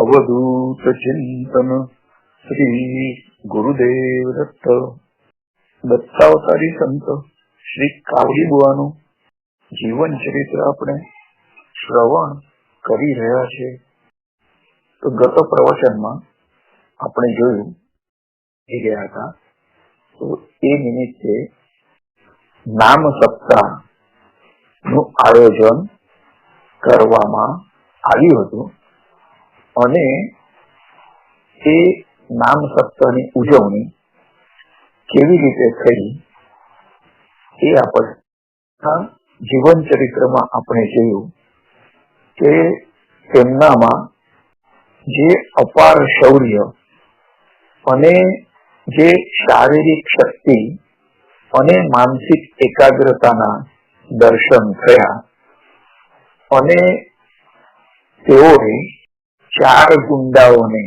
अवधूत चिंतन श्री गुरुदेव दत्त दत्तावतारी संत श्री कावडी बुवानु जीवन चरित्र આપણે શ્રવણ કરી રહ્યા છે। તો ગત પ્રવચનમાં આપણે જોયું એ ગયા હતા તો એ નિમિત્તે નામ સપ્તાહ નું આયોજન કરવામાં આવ્યું હતું અને એ નામ સપ્તાહની ઉજવણી કેવી રીતે થઈ એ આપણે જીવન ચરિત્રમાં આપણે જોયું કે તેમનામાં જે અપાર શૌર્ય અને જે શારીરિક શક્તિ અને માનસિક એકાગ્રતાના દર્શન થયા અને તેઓએ 4 ગુંડાઓને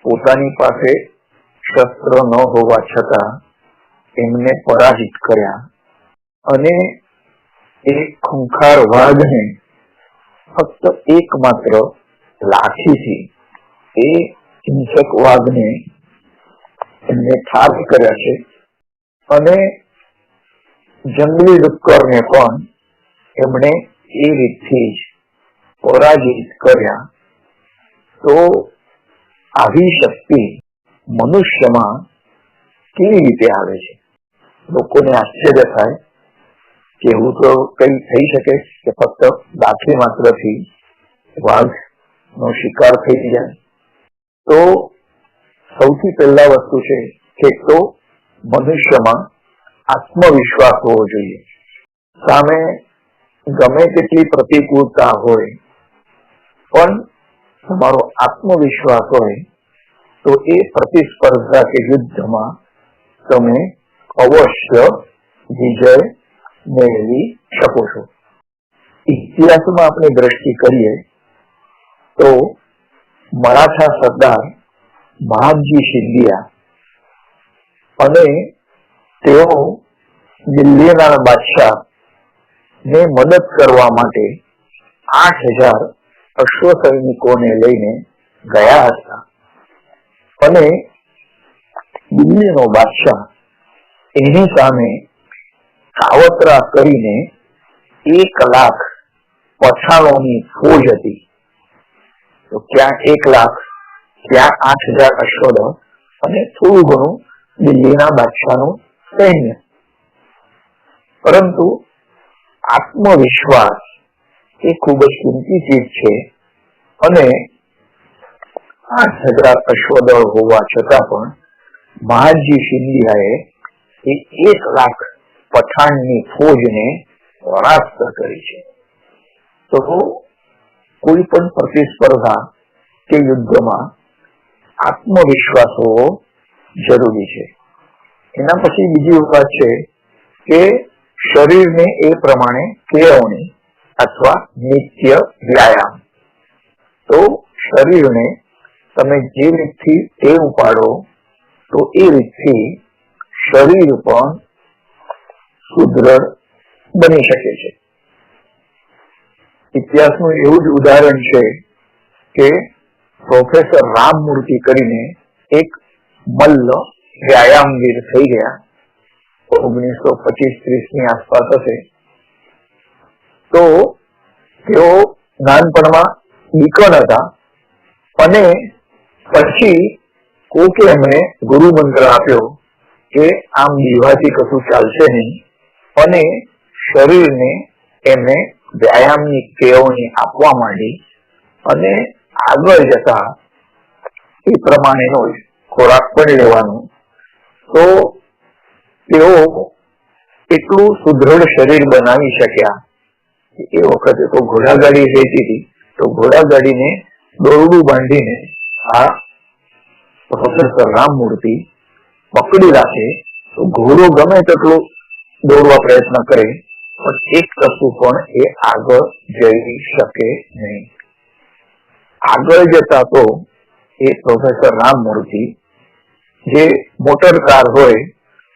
પોતાની પાસે શસ્ત્ર ન હોવા છતાં એમને પરાજિત કર્યા અને એક ખૂંખાર વાઘને ફક્ત એકમાત્ર લાઠીથી એ હિંસક વાઘને એમને ઠાર કર્યા છે અને જંગલી ડુક્કરને પણ એમણે એ રીતથી જ પરાજિત કર્યા। તો આવી શક્તિ મનુષ્યમાં કેવી રીતે આવે છે? લોકોને આશ્ચર્ય થાય કે એવું તો કઈ થઈ શકે કે ફક્ત લાઠી માત્રથી વાઘ નો શિકાર થઈ જાય? તો સૌથી પહેલા વસ્તુ છે કે તો મનુષ્યમાં આત્મવિશ્વાસ હોવો જોઈએ। સામે ગમે તેટલી પ્રતિકૂળતા હોય પણ તમારો આત્મવિશ્વાસ હોય તો એ પ્રતિસ્પર્ધા કે યુદ્ધમાં તમે અવશ્ય વિજય મેળવી શકો છો। ઇતિહાસમાં આપણે દ્રષ્ટિ કરીએ તો મરાઠા સરદાર મહાદજી સિંધિયા અને તેઓ દિલ્હીના બાદશાહ ને મદદ કરવા માટે 8000 અશ્વ સૈનિકોને લઈને ગયા હતા અને દિલ્હીનો બાદશાહ એની સામે કાવતરા કરીને 1 લાખ પઠાણોની ફોજ હતી। તો ક્યાં 1 લાખ, ક્યાં 8000 અશ્વદળ અને થોડું ઘણું દિલ્હીના બાદશાહનું સૈન્ય। પરંતુ આત્મવિશ્વાસ એ ખૂબ જ કિંમતી ચીજ છે અને 8000 અશ્વદળ હોવા છતાં પણ મહાદજી સિંધિયાએ એ 1 લાખ પઠાણની ફોજને પરાસ્ત કરી છે। તો કોઈ પણ પ્રતિસ્પર્ધા કે યુદ્ધમાં આત્મવિશ્વાસ હોવો જરૂરી છે। એના પછી બીજી વાત છે કે શરીરને એ પ્રમાણે કેળવણી અથવા નિત્ય વ્યાયામ। તો શરીરને તમે જે રીતથી ટેવ પાડો તો એ રીતથી શરીર પણ સુદ્રઢ બની શકે છે। ઇતિહાસનું એવું જ ઉદાહરણ છે કે પ્રોફેસર રામમૂર્તિ કરીને એક મલ્લ વ્યાયામવીર થઈ ગયા 1925-30 ની આસપાસ હશે। તો તેઓ નાનપણમાં બીકણ હતા અને પછી કોકે એમને ગુરુ મંત્ર આપ્યો કે આમ દીવાથી કશું ચાલશે નહીં અને શરીરને એમને વ્યાયામની કેળવણી આપવા માંડી અને આગળ જતા એ પ્રમાણેનો ખોરાક પણ લેવાનો। તો તેઓ એટલું સુદ્રઢ શરીર બનાવી શક્યા કે એ વખતે તો ઘોડાગાડી રહેતી હતી તો ઘોડાગાડીને દોરડું બાંધીને આ પ્રોફેસર રામમૂર્તિ પકડી રાખે તો ઘોડો ગમે તેટલો દોડવા પ્રયત્ન કરે પણ એક કશું પણ એ આગળ જઈ શકે નહીં। આગળ જતા તો એ પ્રોફેસર રામમૂર્તિ જે મોટર કાર હોય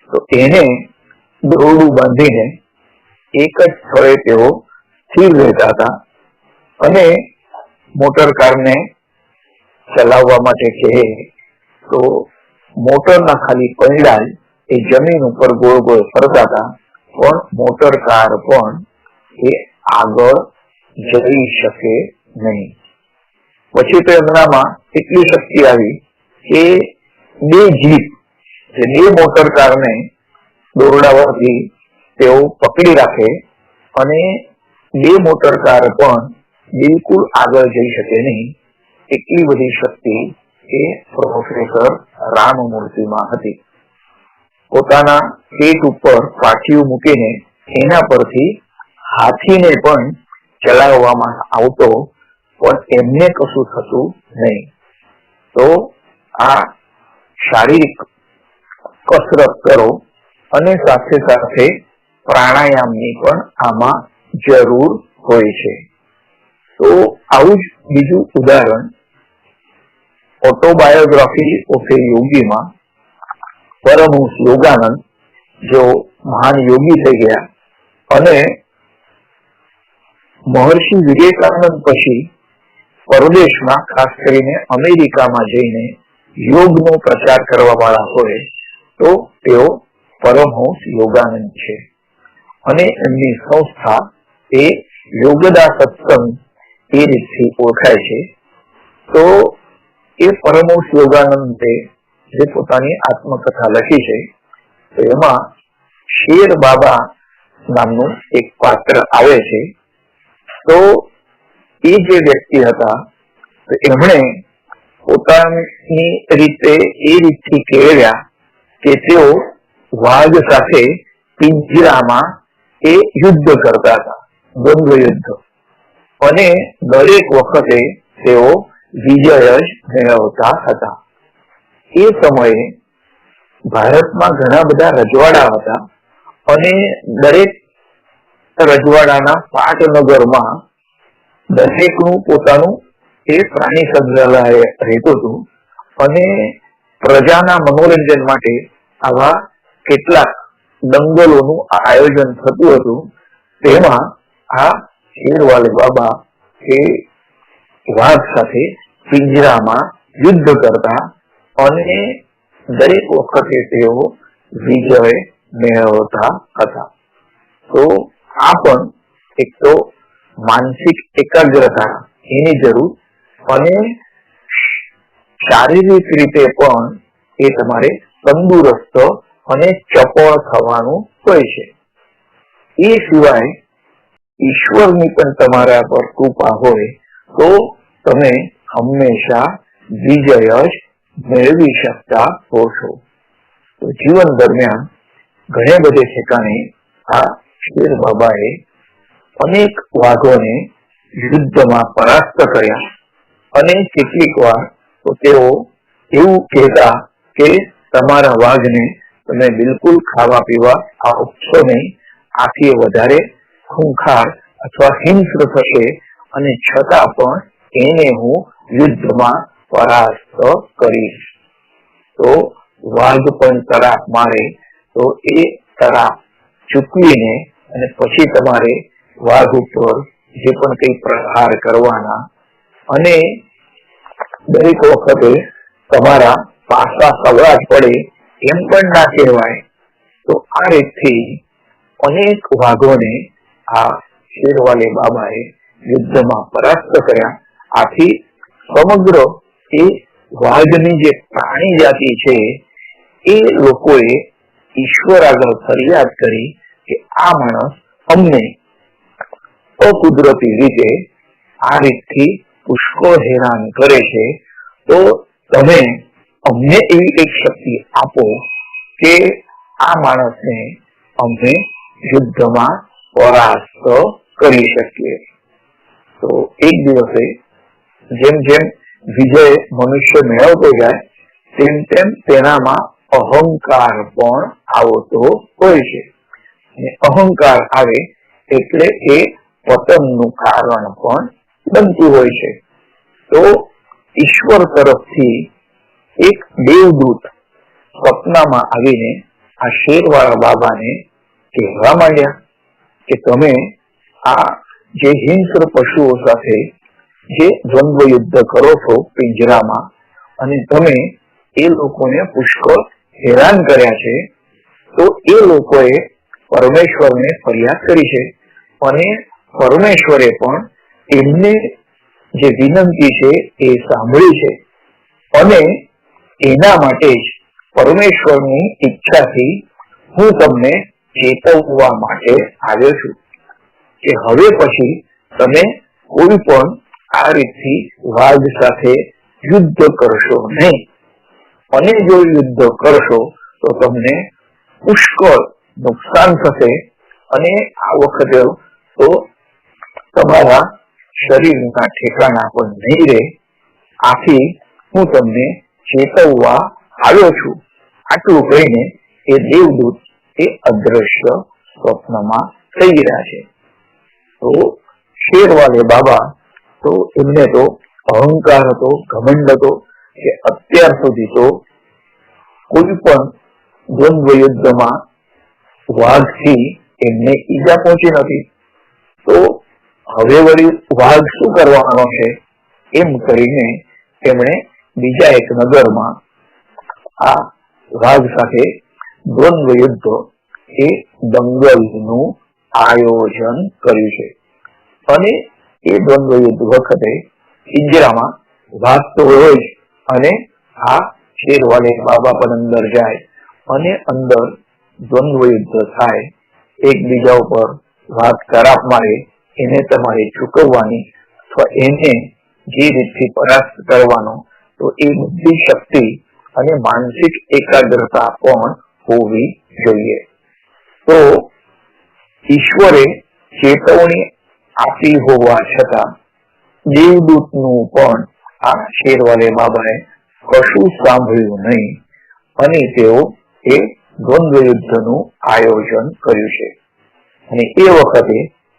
તો એને દોરડું બાંધીને એક જ સ્થળે તેઓ સ્થિર રહેતા હતા અને મોટર કારને ચલાવવા માટે કહે તો મોટરના ખાલી પૈડા એ જમીન ઉપર ગોળ ગોળ ફરતા હતા, પણ મોટર કાર પણ એ આગળ જઈ શકે નહીં. પછી તો એમનામાં એટલી શક્તિ આવી કે બે જીપ, બે મોટર કારને દોરડાવાથી તેઓ પકડી રાખે અને બે મોટર કાર પણ બિલકુલ આગળ જઈ શકે નહીં. એટલી બધી શક્તિ એ પ્રોફેસર રામમૂર્તિમાં હતી. પોતાના પેટ ઉપર પાટિયું મૂકીને એના પરથી હાથીને પણ ચલાવવામાં આવતો, પણ એમને કશું થતું નહીં. તો આ શારીરિક કસરત કરો અને સાથે સાથે પ્રાણાયામની પણ આમાં જરૂર હોય છે. તો આવું જ બીજું ઉદાહરણ ઓટોબાયોગ્રાફી ઓફ એ યોગીમાં પરમહંસ યોગાનંદ, જો મહાન યોગી થઈ ગયા અને મહર્ષિ વિવેકાનંદ પછી પરદેશમાં, ખાસ કરીને અમેરિકામાં જઈને યોગનો પ્રચાર કરવા વાળા હોય તો તેઓ પરમહંસ યોગાનંદ છે. અને એમની સંસ્થા એ યોગદા સત્સંગ એ રીતથી ઓળખાય છે. તો એ પરમહંસ યોગાનંદે જે પોતાની આત્મકથા લખી છે તો એમાં શેર બાબા નામનું એક પાત્ર આવે છે. તો એ જે વ્યક્તિ હતા તો એમણે પોતાની રીતે એ રીતથી કેળવ્યા કે તેઓ વાઘ સાથે પિંજરામાં એ યુદ્ધ કરતા હતા, દ્વંદ્વ યુદ્ધ, અને દરેક વખતે તેઓ વિજય જ મેળવતા હતા. એ સમયે ભારતમાં ઘણા બધા રજવાડા હતા અને દરેક રજવાડાના પાટનગરમાં દરેકનું પોતાનું એ પ્રાણી સંગ્રહાલય રહેતું હતું અને પ્રજાના મનોરંજન માટે આવા કેટલાક દંગલોનું આયોજન થતું હતું. તેમાં આ શેરવાલે બાબા એ વાઘ સાથે પિંજરામાં યુદ્ધ કરતા અને દરેક વખતે તેઓ વિજય મેળવતા હતા. તો આ પણ એક તો માનસિક એકાગ્રતા એની જરૂર અને શારીરિક રીતે પણ એ તમારે તંદુરસ્ત અને ચપળ થવાનું હોય છે. એ સિવાય ઈશ્વરની પણ તમારા પર કૃપા હોય તો તમે હંમેશા વિજય જ મેળવી શકતા હોશો. તો જીવન દરમિયાન ઘણે બધે ઠેકાણે આ શેર બાબાએ અનેક વાઘોને યુદ્ધમાં પરાસ્ત કર્યા અને કેટલીક વાર તો તેઓ એવું કહેતા કે તમારા વાઘને તમે બિલકુલ ખાવા પીવા આપશો નહીં, આથી વધારે ખૂંખાર અથવા હિંસ્ર થશે અને છતાં પણ એને હું યુદ્ધમાં પરાસ્ત કરીશ. તો વાઘ પણ તરાપ મારે તો એ તરાપ ચૂકવીને અને પછી તમારે વાઘ ઉપર જે પણ કઈ પ્રહાર કરવાના અને દરેક વખતે તમારા પાસા સવરા જ પડે એમ પણ ના કહેવાય. તો આ રીતથી અનેક વાઘોને આ શેરવાલે બાબાએ યુદ્ધમાં પરાસ્ત કર્યા. આથી સમગ્ર એ વાઘની જે પ્રાણી જાતિ છે એ લોકોએ ઈશ્વર આગળ ફરિયાદ કરી કે આ માણસ અમને અકુદરતી રીતે આ રીતથી પુષ્કળ હેરાન કરે છે, તો તમે અમને એવી એક શક્તિ આપો કે આ માણસને અમે યુદ્ધમાં પરાસ્ત કરી શકીએ. તો એક દિવસે જેમ જેમ વિજય મનુષ્ય મેળવતો જાય તેમ તેમ તેનામાં અહંકાર પણ આવતો હોય છે. અહંકાર આવે એટલે એ પતનનું કારણ પણ બનતું હોય છે. તો ઈશ્વર તરફથી એક દેવદૂત સપનામાં આવીને આ શેરવાળા બાબાને કહેવા માંડ્યા કે તમે આ જે હિંસ્ર પશુઓ સાથે જે દ્વંદ્વ યુદ્ધ કરો છો પિંજરામાં અને તમે એ લોકોને પુષ્કળ હેરાન કર્યા છે, તો એ લોકોએ પરમેશ્વરને ફરિયાદ કરી છે અને પરમેશ્વરે પણ એમને જે વિનંતી છે એ સાંભળી છે અને એના માટે જ પરમેશ્વરની ઈચ્છાથી હું તમને ચેતવવા માટે આવ્યો છું કે હવે પછી તમે કોઈ પણ આ રીતથી વાઘ સાથે યુદ્ધ કરશો નહીં, અને જો યુદ્ધ કરશો તો તમને પુષ્કળ નુકસાન થશે અને આ વખતે તો તમારા શરીરના ઠેકાણા પણ નહીં રહે. આથી હું તમને ચેતવવા આવ્યો છું. આટલું કહીને એ દેવદૂત એ અદ્રશ્ય સ્વપ્નમાં થઈ ગયા છે. તો શેરવાલે બાબા તો એમને તો અહંકાર હતો, ઘમંડ હતો કે અત્યાર સુધી તો કોઈ પણ દ્વંદ્વ યુદ્ધમાં વાઘથી એમને ઈજા પહોંચી નથી, તો હવે વળી વાઘ શું કરવાનો છે એમ કરીને તેમણે બીજા એક નગરમાં આ વાઘ સાથે દ્વંદ્વ યુદ્ધ એ દંગલનું આયોજન કર્યું છે. અને એ દ્વંદ્વ યુદ્ધ વખતે પિંજરામાં વાઘ તો હોય જ, અને આ શેરવાલે બાબા પણ અંદર જાય અને અંદર દ્વંદ્વ યુદ્ધ થાય. એકબીજા ઉપર વાઘ તરાપ મારે, એને તમારે ચૂકવવાની અથવા એને જે રીતથી પરાસ્ત કરવાનો, તો એ બધી શક્તિ અને માનસિક એકાગ્રતા પણ હોવી જોઈએ. તો ઈશ્વરે ચેતવણી આપી હોવા છતાં દેવદૂતનું પણ આ શેરવાલે બાબાએ કશું સાંભળ્યું નહીં અને તેઓ એ દ્વંદ્વ યુદ્ધનું આયોજન કર્યું છે. અને એ વખતે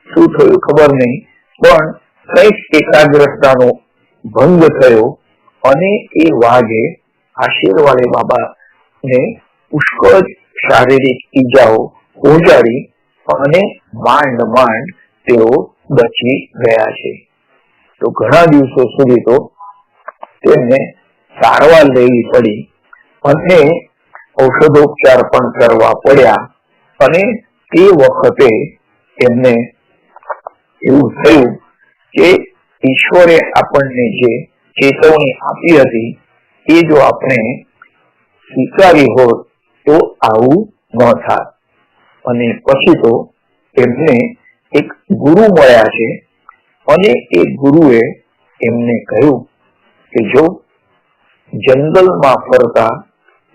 શું થયું ખબર નહીં, પણ કઈક એકાગ્રતાનો ભંગ થયો અને એ વાઘે આ શેરવાલે બાબાને પુષ્કળ શારીરિક ઈજાઓ પહોંચાડી અને માંડ તેઓ બચી ગયા છે. તો ઘણા દિવસો સુધી તો તેમને સારવાર લેવી પડી અને ઔષધોપચાર પણ કરવા પડ્યા. અને તે વખતે એમને એવું થયું કે ઈશ્વરે આપણને જે ચેતવણી આપી હતી એ જો આપણે સ્વીકારી હોત તો આવું ન થાત. અને પછી તો એમને એક ગુરુ મળ્યા છે અને એ ગુરુએ એમને કહ્યું કે જો જંગલમાં ફરતા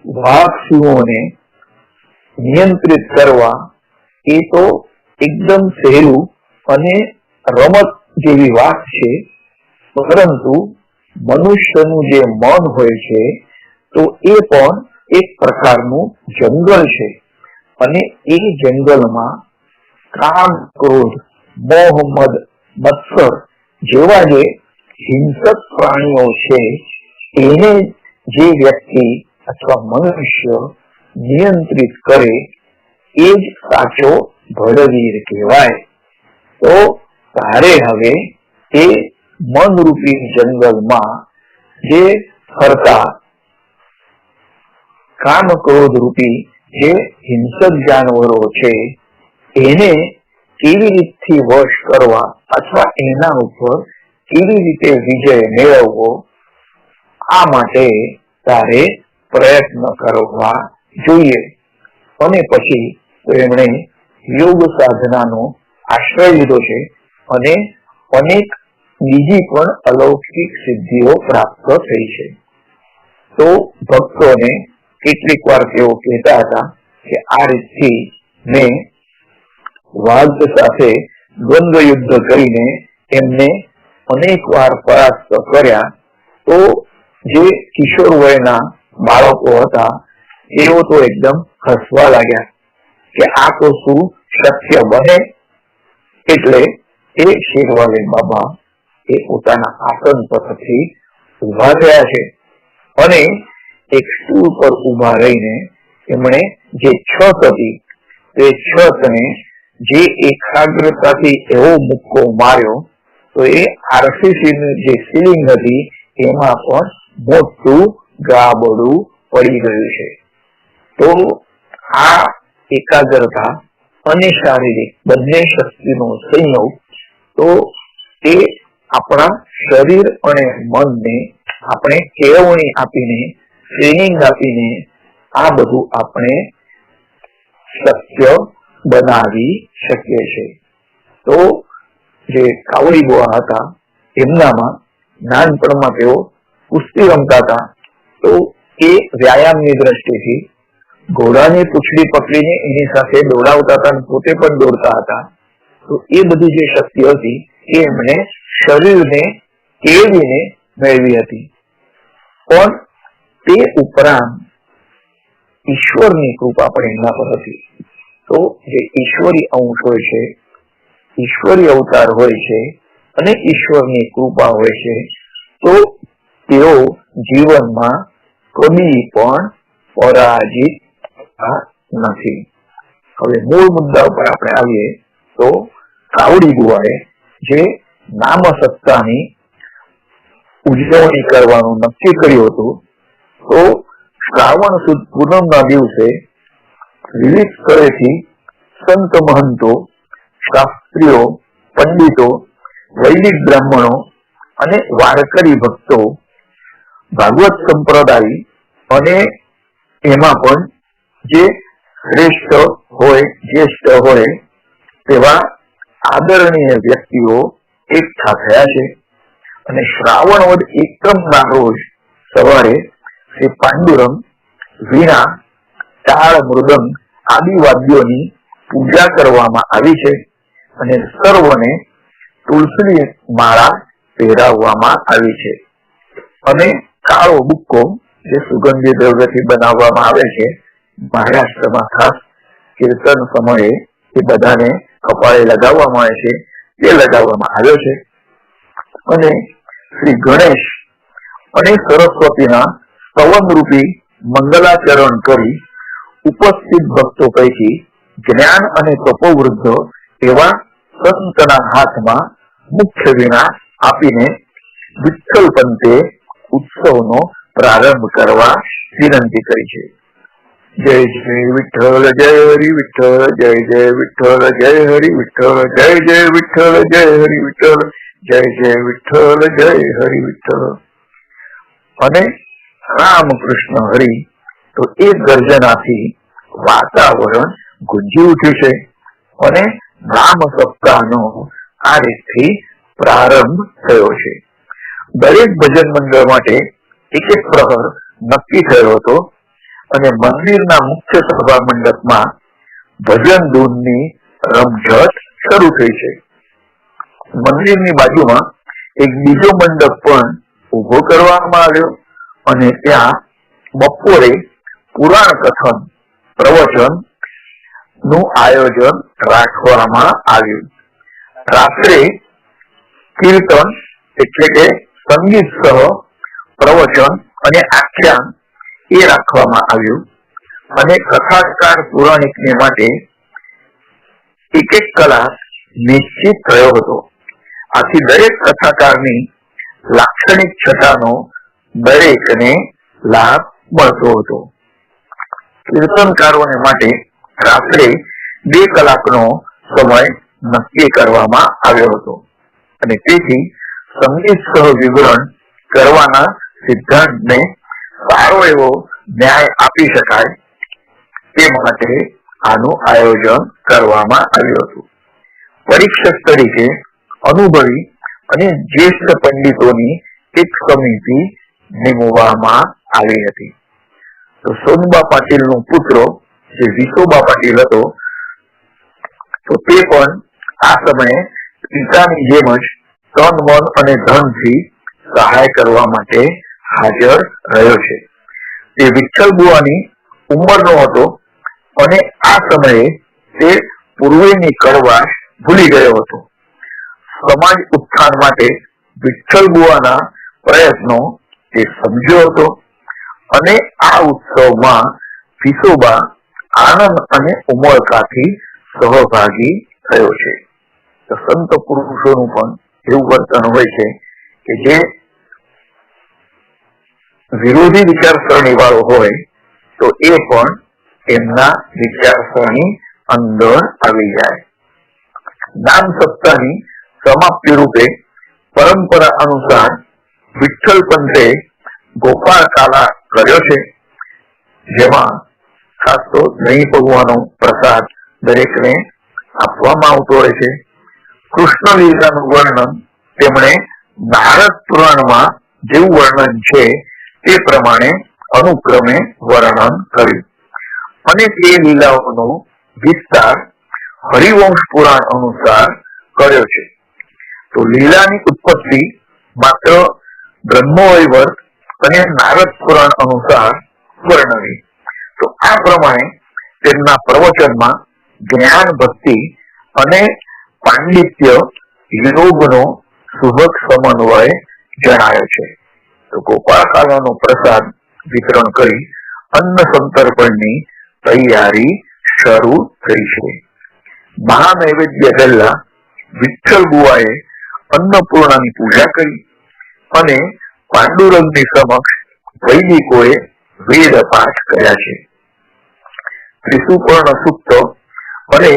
વાઘ સિંહોને નિયંત્રિત કરવા એ તો એકદમ સહેલું અને રમત જેવી વાત છે, પરંતુ મનુષ્યનું જે મન હોય છે તો એ પણ એક પ્રકારનું જંગલ છે. અને એ જંગલમાં કામ, ક્રોધ, મોહ, મદ, મત્સર જેવા જે હિંસક પ્રાણીઓ છે એને જે વ્યક્તિ અથવા મનુષ્ય નિયંત્રિત કરે એ જ સાચો ભડવીર કહેવાય. તો તારે હવે એ મનરૂપી જંગલમાં જે ફરતા કામ, ક્રોધ રૂપી જે હિંસક જાનવરો છે એને કેવી રીતથી વશ કરવા અથવા એના ઉપર કેવી રીતે વિજય મેળવવો, આ માટે તારે પ્રયત્ન કરવા જોઈએ. અને પછી તો એમણે યોગ સાધનાનો આશ્રય લીધો છે અને અનેક બીજી પણ અલૌકિક સિદ્ધિઓ પ્રાપ્ત થઈ છે. તો ભક્તોને કેટલીક વાર તેઓ કહેતા હતા કે આ રીતથી મેં વાઘ સાથે દ્વંદ્વ યુદ્ધ કરીને એમને અનેક વાર પરાસ્ત કર્યા. તો જે કિશોર વયના બાળકો હતા તેઓ તો એકદમ હસવા લાગ્યા કે આ તો શું શક્ય બને. એટલે એ શેરવાલે બાબા એ પોતાના આસન પરથી ઉભા થયા છે અને એક સ્ટૂલ પર ઉભા રહીને એમણે જે છત હતી તે છતને જે એકાગ્રતાથી એવો મુક્કો માર્યો તો એ આરસીસી ની જે સીલિંગ હતી એમાં પણ મોટું ગાબડું પડી ગયું છે. તો આ એકાગ્રતા અને શારીરિક બંને શક્તિનો સંયોગ, તો એ આપણા શરીર અને મનને આપણે કેળવણી આપીને, ટ્રેનિંગ આપીને આ બધું આપણે શક્ય બનાવી શકીએ છીએ. તો જે કાવડી બુઆ હતા એમનામાં નાનપણમાં તેઓ કુસ્તી રમતા હતા. તો એ વ્યાયામની દ્રષ્ટિથી ઘોડાની પૂંછડી પકડીને એની સાથે દોડાવતા હતા અને પોતે પણ દોડતા હતા. તો એ બધી જે શક્તિ હતી એ એમણે શરીરને કેળવીને મેળવી હતી. પણ તે ઉપરાંત ઈશ્વરની કૃપા પણ એમના પર હતી. તો જે ઈશ્વરી અંશ હોય છે, ઈશ્વરી અવતાર હોય છે અને ઈશ્વરની કૃપા હોય છે, તો તેઓ જીવનમાં કદી પણ પરાજિત નથી. હવે મૂળ મુદ્દા ઉપર આપણે આવીએ તો કાવડી બુઆએ જે નામ સત્તાની ઉજવણી કરવાનું નક્કી કર્યું હતું, તો શ્રાવણ સુદ પૂનમના દિવસે વિવિધ સ્થળેથી સંત મહંતો, શાસ્ત્રીઓ, પંડિતો, વૈદિક બ્રાહ્મણો અને વારકરી ભક્તો, ભાગવત સંપ્રદાય અને એમાં પણ જે શ્રેષ્ઠ હોય, જ્યેષ્ઠ હોય તેવા આદરણીય વ્યક્તિઓ એકઠા થયા છે. અને શ્રાવણ વદ એકમના રોજ સવારે શ્રી પાંડુરંગ, વીણા, તાળ, મૃદંગ આદિ વાદ્યોની પૂજા કરવામાં આવી છે અને સર્વને તુલસીની માળા પહેરાવવામાં આવી છે. અને કાળો બુક્કો જે સુગંધી દ્રવ્યથી બનાવવામાં આવે છે, મહારાષ્ટ્રમાં ખાસ કીર્તન સમયે એ બધાને કપાળે લગાવવામાં આવે છે, તે લગાવવામાં આવ્યો છે. અને શ્રી ગણેશ અને સરસ્વતીના સ્તવન રૂપી મંગલાચરણ કરી ઉપસ્થિત ભક્તો પૈકી જ્ઞાન અને તપોવૃદ્ધો એવા સંતના હાથમાં મુખ્ય વીણા આપીને વિઠ્ઠલ પંતે ઉત્સવનો પ્રારંભ કરવા વિનંતી કરી છે. જય જય વિઠ્ઠલ, જય હરિ વિઠ્ઠલ, જય જય વિઠ્ઠલ, જય હરિ વિઠ્ઠલ, જય જય વિઠ્ઠલ, જય હરિ વિઠ્ઠલ, જય જય વિઠ્ઠલ, જય હરિ વિઠ્ઠલ. અને રામકૃષ્ણ હરિ, તો એ ગર્જનાથી વાતાવરણ ગુંજી ઉઠ્યું છે અને નામ સપ્તાહનો આ રીતથી પ્રારંભ થયો છે. દરેક ભજન મંડળ માટે એક એક પ્રહર નક્કી થયો હતો અને મંદિરના મુખ્ય સભા મંડપમાં ભજન ધૂનની રમઝટ શરૂ થઈ છે. મંદિરની બાજુમાં એક બીજો મંડપ પણ ઉભો કરવામાં આવ્યો અને ત્યાં બપોરે પુરાણ કથન, પ્રવચન નું આયોજન રાખવામાં આવ્યું. રાત્રે કીર્તન એટલે કે સંગીત સહ પ્રવચન અને આખ્યાન એ રાખવામાં આવ્યું અને કથાકાર પુરાણિકને માટે એક એક કલાક નિશ્ચિત થયો હતો. આથી દરેક કથાકારની લાક્ષણિક છટાનો દરેકને લાભ મળતો હતો. કીર્તનકારોને માટે રાત્રે 2 કલાકનો સમય નક્કી કરવામાં આવ્યો હતો અને તેથી સંગીત સહ વિવરણ કરવાના સિદ્ધાંતને સારો એવો ન્યાય આપી શકાય તે માટે આનું આયોજન કરવામાં આવ્યું હતું. પરીક્ષક તરીકે અનુભવી અને જ્યેષ્ઠ પંડિતોની એક સમિતિ નિમવામાં આવી હતી. તો સોનબા પાટીલ નો પુત્ર જે વિસોબા પાટીલ હતો, તો તે પણ આ સમયે પિતાની જેમ જ તન, મન અને ધનથી સહાય કરવા માટે હાજર રહ્યો છે. તે વિઠ્ઠલ બુઆની ઉંમરનો હતો અને આ સમયે તે પૂર્વેની કડવાશ ભૂલી ગયો હતો. સમાજ ઉત્થાન માટે વિઠ્ઠલ બુઆના પ્રયત્નો તે સમજ્યો હતો અને આ ઉત્સવમાં વિસોબા આનંદ અને ઉમળકાથી સહભાગી થયો છે. તો સંત પુરુષોનું પણ એવું વર્તન હોય છે કે જે વિરોધી વિચારસરણી વાળો હોય તો એ પણ એમના વિચારસરણી અંદર આવી જાય. નામ સત્તાની સમાપ્તિ રૂપે પરંપરા અનુસાર વિઠ્ઠલ પંથે ગોપાળ કાલા કર્યો છે, જેમાં ખાસ તો દહીં ભગવાનો પ્રસાદ દરેકને આપવામાં આવતો હોય છે. કૃષ્ણ લીલાનું વર્ણન તેમણે નારદ પુરાણમાં જેવું વર્ણન છે તે પ્રમાણે અનુક્રમે વર્ણન કર્યું અને તે લીલાઓનો વિસ્તાર હરિવંશ પુરાણ અનુસાર કર્યો છે. તો લીલાની ઉત્પત્તિ માત્ર બ્રહ્મવૈવર્ત અને નારદ પુરાણ અનુસાર વર્ણવી. તો આ પ્રમાણે તેમના પ્રવચનમાં જ્ઞાન, ભક્તિ અને પાંડિત્ય યોગનો સુભગ સમન્વય જણાયો છે. તો ગોપાળ કાલાનો પ્રસાદ વિતરણ કરી અન્ન સંતર્પણની તૈયારી શરૂ થઈ છે. મહાનૈવેદ્ય પહેલા વિઠ્ઠલ બુવાએ અન્નપૂર્ણાની પૂજા કરી અને પાંડુરંગની સમક્ષ વૈદિકોએ વેદ પાઠ કર્યા છે. ત્રિસુપર્ણ સૂક્ત અને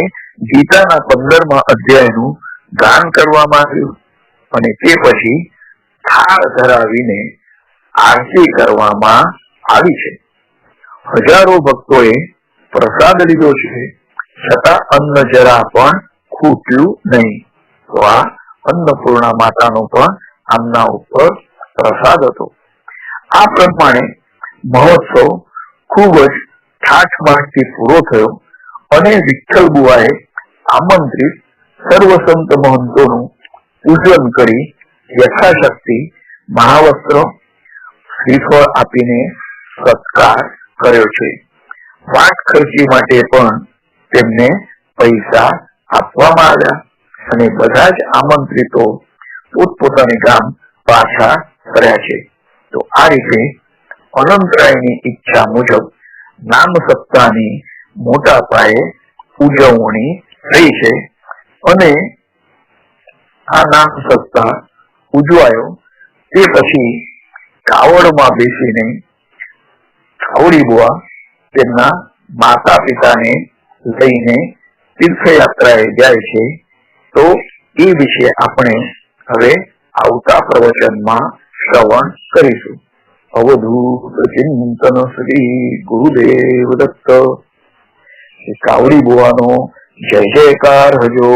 ગીતાના 15મા અધ્યાયનું ગાન કરવામાં આવ્યું અને તે પછી થાળ ધરાવીને આરતી કરવામાં આવી છે. હજારો ભક્તોએ પ્રસાદ લીધો છે, છતાં અન્ન જરા પણ ખૂટ્યું નહીં. તો આ અન્નપૂર્ણા માતાનો પણ આમના ઉપર પ્રસાદ હતો. આ પ્રમાણે મહોત્સવ ખૂબ જ ઠાઠમાઠથી પૂરો થયો અને વિઠ્ઠલ બુવાએ આમંત્રિત સર્વ સંત મહંતોનું પૂજન કરી યથાશક્તિ મહાવસ્ત્ર, શ્રીફળ આપીને સત્કાર કર્યો છે. વાટ ખર્ચી માટે પણ તેમને પૈસા આપવામાં આવ્યા અને બધા જ આમંત્રિતો પોતપોતાની ગામ પાછા ફર્યા છે. તો આ રીતે અનંતરાયની ઈચ્છા મુજબ નામ સપ્તાહની મોટા પાયે ઉજવણી થઈ છે અને આ નામ સપ્તાહ ઉજવાયો તે પછી કાવડમાં બેસીને કાવડી બુવા તેમના માતા પિતાને લઈને તીર્થયાત્રાએ જાય છે. તો એ વિશે આપણે હવે આવતા પ્રવચનમાં શ્રવણ કરીશું. અવધૂત ચિંતન શ્રી ગુરુદેવ દત્ત. કાવડી બુવાનો જય જયકાર હજો.